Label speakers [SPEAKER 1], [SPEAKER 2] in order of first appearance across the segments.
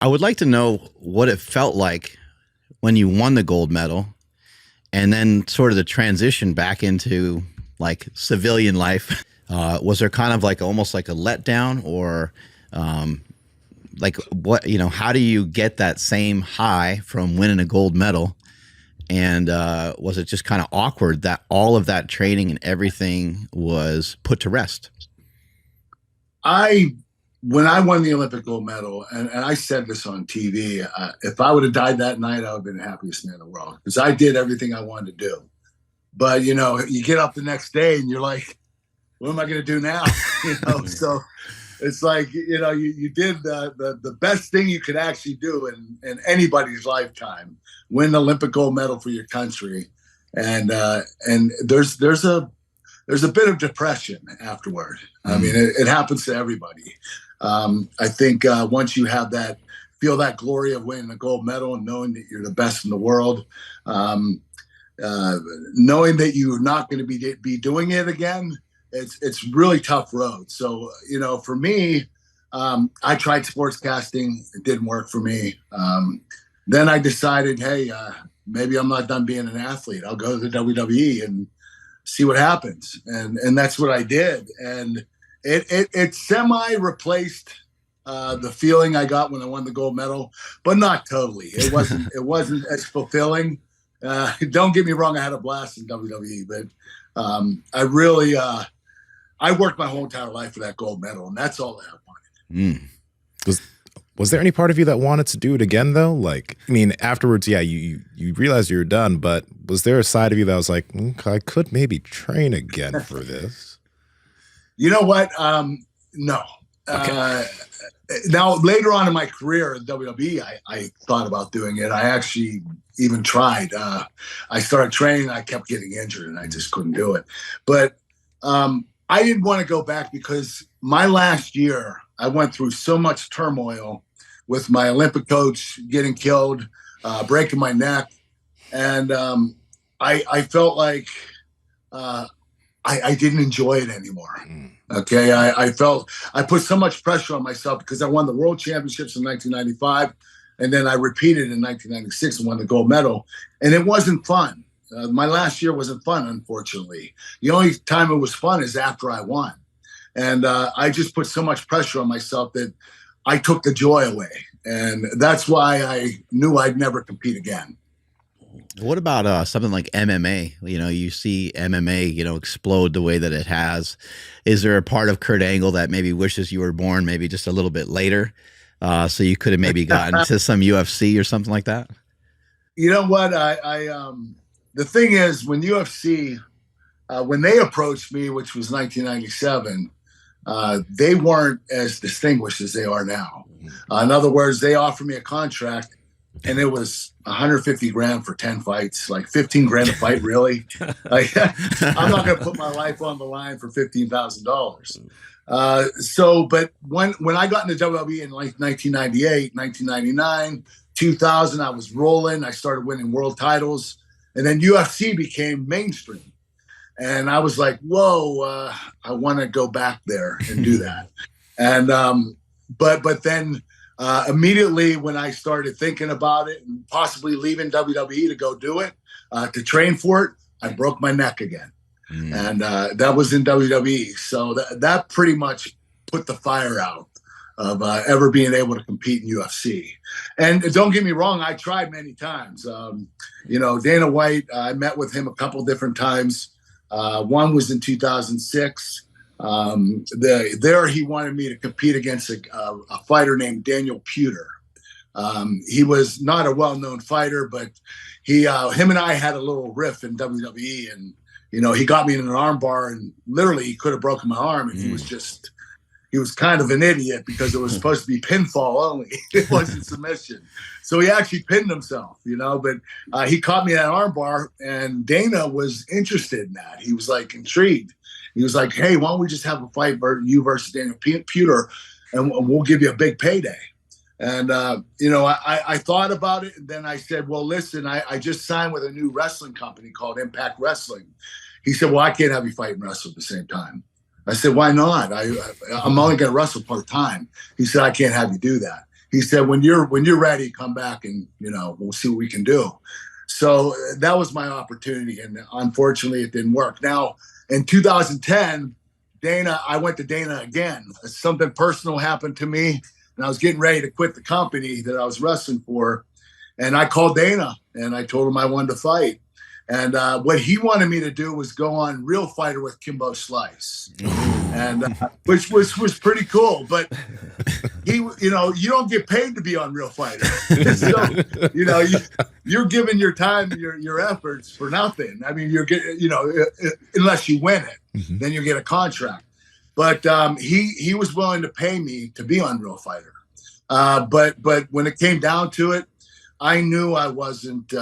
[SPEAKER 1] I would like to know what it felt like when you won the gold medal and then sort of the transition back into like civilian life. Was there kind of like almost like a letdown or like what, how do you get that same high from winning a gold medal? And was it just kind of awkward that all of that training and everything was put to rest?
[SPEAKER 2] When I won the Olympic gold medal, and I said this on TV, if I would have died that night, I would have been the happiest man in the world because I did everything I wanted to do. But, you get up the next day and you're like, what am I going to do now? So it's like, you did the best thing you could actually do in anybody's lifetime, win the Olympic gold medal for your country. And there's a bit of depression afterward. I mean, it happens to everybody. I think once you have feel that glory of winning a gold medal and knowing that you're the best in the world, knowing that you're not going to be doing it again, it's really tough road. So, for me, I tried sportscasting. It didn't work for me. Then I decided, hey, maybe I'm not done being an athlete. I'll go to the WWE and see what happens. And that's what I did. And it semi replaced the feeling I got when I won the gold medal, but not totally. It wasn't as fulfilling. Don't get me wrong, I had a blast in WWE, but I really I worked my whole entire life for that gold medal, and that's all I wanted.
[SPEAKER 3] Was there any part of you that wanted to do it again, though? Like, I mean, afterwards, yeah, you realized you were done, but was there a side of you that was like, I could maybe train again for this?
[SPEAKER 2] You know what? No.
[SPEAKER 3] Okay.
[SPEAKER 2] Now, later on in my career at WWE, I thought about doing it. I actually even tried. I started training. I kept getting injured, and I just couldn't do it. But I didn't want to go back because my last year, I went through so much turmoil with my Olympic coach getting killed, breaking my neck. And I felt like I didn't enjoy it anymore. Okay. I felt I put so much pressure on myself because I won the world championships in 1995. And then I repeated in 1996 and won the gold medal. And it wasn't fun. My last year wasn't fun, unfortunately. The only time it was fun is after I won. And I just put so much pressure on myself that I took the joy away. And that's why I knew I'd never compete again.
[SPEAKER 1] What about something like MMA? You see MMA, explode the way that it has. Is there a part of Kurt Angle that maybe wishes you were born maybe just a little bit later, so you could have maybe gotten to some UFC or something like that?
[SPEAKER 2] You know what? The thing is, when UFC, when they approached me, which was 1997, they weren't as distinguished as they are now. In other words, they offered me a contract, and it was 150 grand for 10 fights, like 15 grand a fight. Really? Like, I'm not going to put my life on the line for $15,000. But when I got into WWE in like 1998, 1999, 2000, I was rolling. I started winning world titles, and then UFC became mainstream. And I was like, whoa, I want to go back there and do that. And but then immediately when I started thinking about it and possibly leaving WWE to go do it, to train for it, I broke my neck again. And that was in WWE. So that pretty much put the fire out of ever being able to compete in UFC. And don't get me wrong, I tried many times. Dana White, I met with him a couple different times. One was in 2006. There he wanted me to compete against a fighter named Daniel Puder. He was not a well-known fighter, but him and I had a little riff in WWE, and he got me in an arm bar, and literally he could have broken my arm if he was kind of an idiot because it was supposed to be pinfall only. It wasn't submission. So he actually pinned himself, but he caught me in an arm bar, and Dana was interested in that. He was like intrigued. He was like, hey, why don't we just have a fight, you versus Daniel Puder, and we'll give you a big payday. And, I thought about it, and then I said, well, listen, I just signed with a new wrestling company called Impact Wrestling. He said, well, I can't have you fight and wrestle at the same time. I said, why not? I'm only going to wrestle part-time. He said, I can't have you do that. he said, when you're ready, come back and, we'll see what we can do. So that was my opportunity. And unfortunately it didn't work. Now in 2010, I went to Dana again. Something personal happened to me and I was getting ready to quit the company that I was wrestling for. And I called Dana and I told him I wanted to fight. And what he wanted me to do was go on Real Fighter with Kimbo Slice, and which was pretty cool. But you don't get paid to be on Real Fighter, so you're giving your time, your efforts for nothing. I mean, you're getting, unless you win it, then you get a contract. But he was willing to pay me to be on Real Fighter. But when it came down to it, I knew I wasn't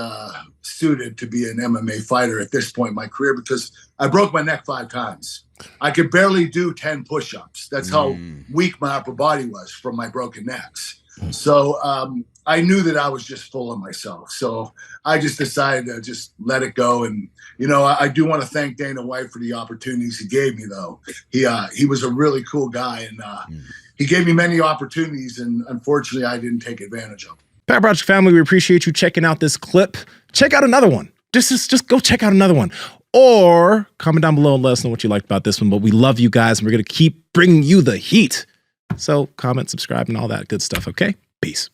[SPEAKER 2] suited to be an MMA fighter at this point in my career because I broke my neck 5 times. I could barely do 10 push-ups. That's how weak my upper body was from my broken necks. So I knew that I was just full of myself. So I just decided to just let it go. And, I do want to thank Dana White for the opportunities he gave me, though. He was a really cool guy, and he gave me many opportunities, and unfortunately I didn't take advantage of them.
[SPEAKER 3] Power Project family, we appreciate you checking out this clip. Check out another one. Just go check out another one. Or comment down below and let us know what you liked about this one. But we love you guys, and we're going to keep bringing you the heat. So comment, subscribe, and all that good stuff, okay? Peace.